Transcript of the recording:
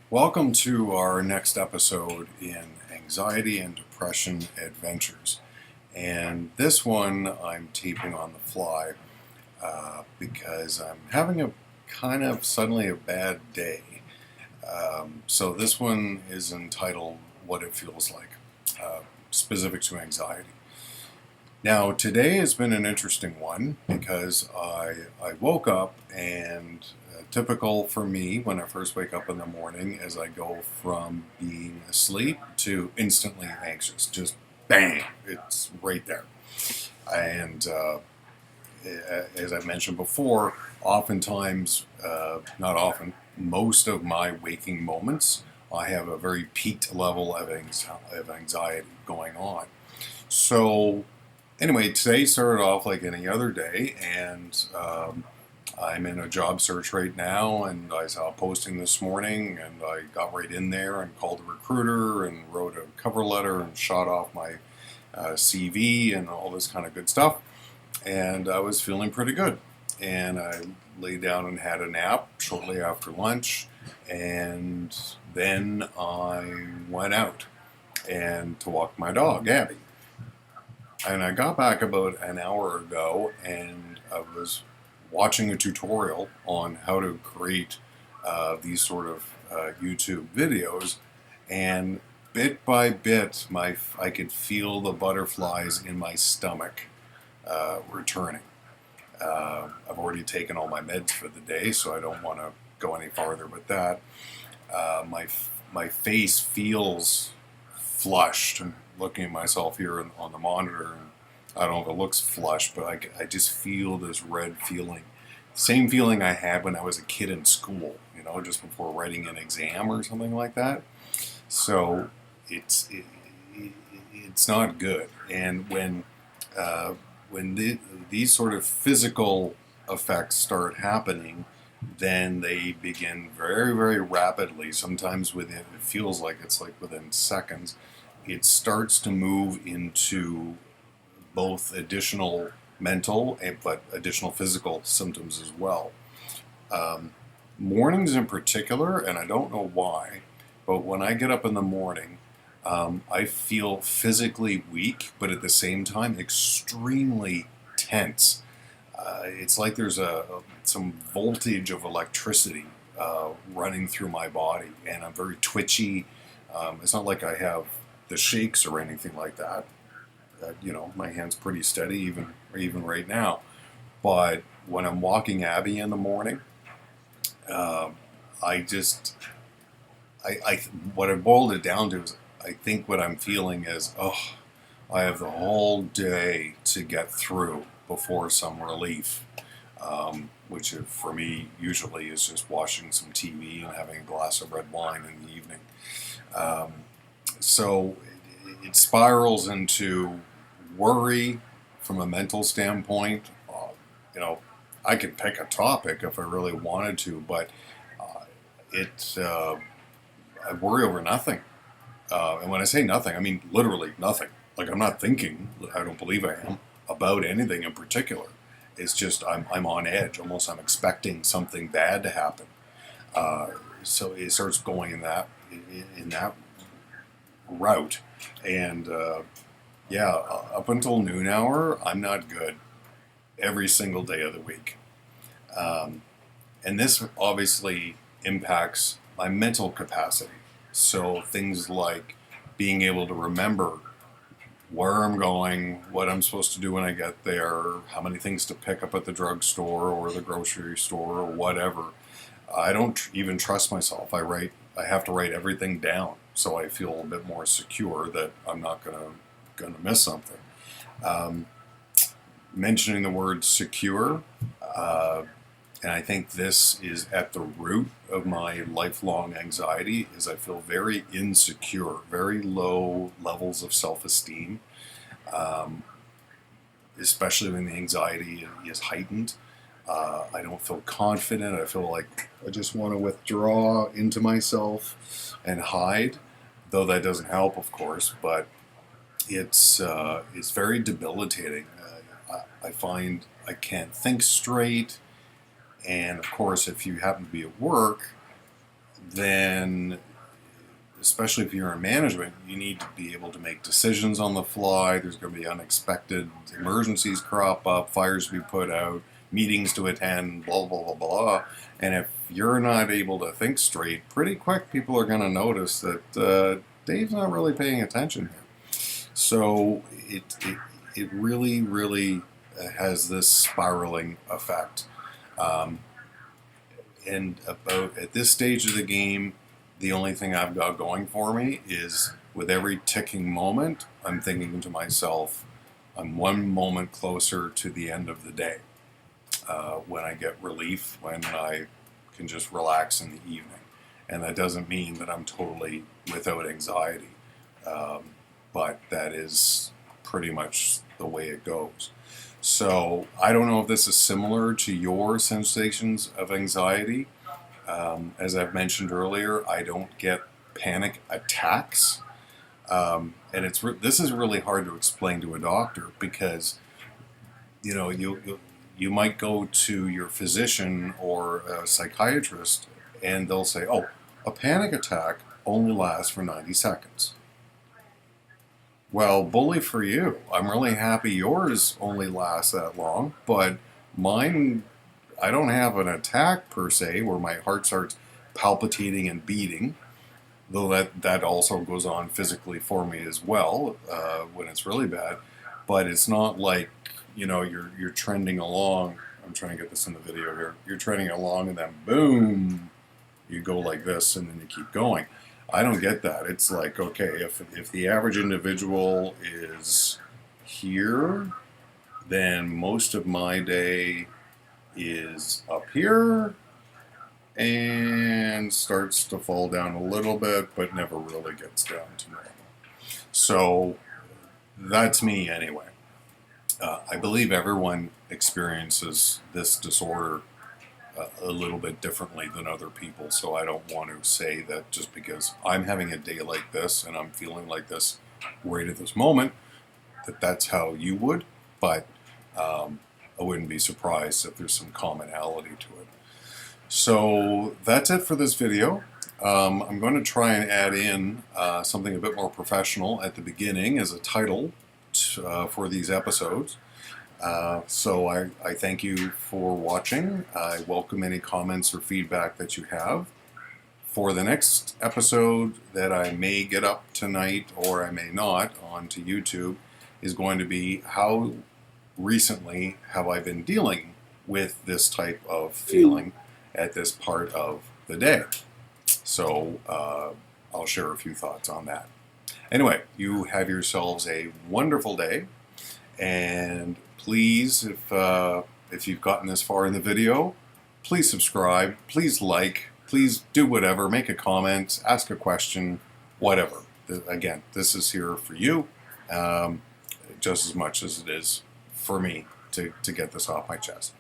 Welcome to our next episode in Anxiety and Depression Adventures. And this one I'm taping on the fly because I'm having a kind of suddenly a bad day. So this one is entitled What It Feels Like, specific to anxiety. Now, today has been an interesting one because I woke up and typical for me when I first wake up in the morning as I go from being asleep to instantly anxious. Just bang, it's right there. And as I mentioned before, oftentimes, not often, most of my waking moments, I have a very peaked level of anxiety going on. So anyway, today started off like any other day, and I'm in a job search right now, and I saw a posting this morning, and I got right in there and called a recruiter and wrote a cover letter and shot off my CV and all this kind of good stuff, and I was feeling pretty good. And I lay down and had a nap shortly after lunch, and then I went out and to walk my dog, Abby. And I got back about an hour ago, and I was watching a tutorial on how to create these sort of YouTube videos, and bit by bit, I could feel the butterflies in my stomach returning. I've already taken all my meds for the day, so I don't want to go any farther with that. My face feels flushed. I'm looking at myself here on the monitor, and I don't know if it looks flushed, but I just feel this red feeling. Same feeling I had when I was a kid in school, just before writing an exam or something like that. So it's not good. And when these sort of physical effects start happening, then they begin very, very rapidly. Sometimes it feels like it's like within seconds. It starts to move into both additional mental but additional physical symptoms as well. Mornings in particular, and I don't know why, but when I get up in the morning, I feel physically weak, but at the same time extremely tense. It's like there's some voltage of electricity running through my body, and I'm very twitchy. It's not like I have the shakes or anything like that. My hand's pretty steady even right now. But when I'm walking Abby in the morning, what I boiled it down to is I think what I'm feeling is, I have the whole day to get through before some relief, which for me usually is just watching some TV and having a glass of red wine in the evening. So it spirals into worry from a mental standpoint. I could pick a topic if I really wanted to, but I worry over nothing. And when I say nothing, I mean literally nothing. Like, I'm not thinking, I don't believe I am, about anything in particular. It's just I'm on edge. Almost I'm expecting something bad to happen. So it starts going in that route. And up until noon hour, I'm not good every single day of the week. And this obviously impacts my mental capacity. So things like being able to remember where I'm going, what I'm supposed to do when I get there, how many things to pick up at the drugstore or the grocery store or whatever. I don't even trust myself. I have to write everything down so I feel a bit more secure that I'm not gonna miss something. Mentioning the word secure, and I think this is at the root of my lifelong anxiety, is I feel very insecure, very low levels of self-esteem, especially when the anxiety is heightened. I don't feel confident. I feel like I just want to withdraw into myself and hide, though that doesn't help, of course, but it's very debilitating. I find I can't think straight. And of course, if you happen to be at work, then especially if you're in management, you need to be able to make decisions on the fly. There's going to be unexpected emergencies crop up, fires to be put out, meetings to attend, blah, blah, blah, blah. And if you're not able to think straight, pretty quick people are going to notice that Dave's not really paying attention here. So it really, really has this spiraling effect. And about at this stage of the game, the only thing I've got going for me is with every ticking moment, I'm thinking to myself, I'm one moment closer to the end of the day. When I get relief, when I can just relax in the evening. And that doesn't mean that I'm totally without anxiety, but that is pretty much the way it goes. So I don't know if this is similar to your sensations of anxiety. As I've mentioned earlier, I don't get panic attacks. And this is really hard to explain to a doctor because, you know, you might go to your physician or a psychiatrist and they'll say, oh, a panic attack only lasts for 90 seconds. Well, bully for you. I'm really happy yours only lasts that long, but mine, I don't have an attack per se where my heart starts palpitating and beating, though that also goes on physically for me as well when it's really bad. But it's not like, you know, you're trending along. I'm trying to get this in the video here. You're trending along and then boom, you go like this and then you keep going. I don't get that. It's like, okay, if the average individual is here, then most of my day is up here and starts to fall down a little bit, but never really gets down to normal. So that's me anyway. I believe everyone experiences this disorder a little bit differently than other people, so I don't want to say that just because I'm having a day like this and I'm feeling like this right at this moment, that's how you would, but I wouldn't be surprised if there's some commonality to it. So that's it for this video. I'm going to try and add in something a bit more professional at the beginning as a title for these episodes. So I thank you for watching. I welcome any comments or feedback that you have. For the next episode that I may get up tonight or I may not onto YouTube is going to be how recently have I been dealing with this type of feeling at this part of the day. So I'll share a few thoughts on that. Anyway, you have yourselves a wonderful day, and please, if you've gotten this far in the video, please subscribe, please like, please do whatever, make a comment, ask a question, whatever. Again, this is here for you just as much as it is for me to get this off my chest.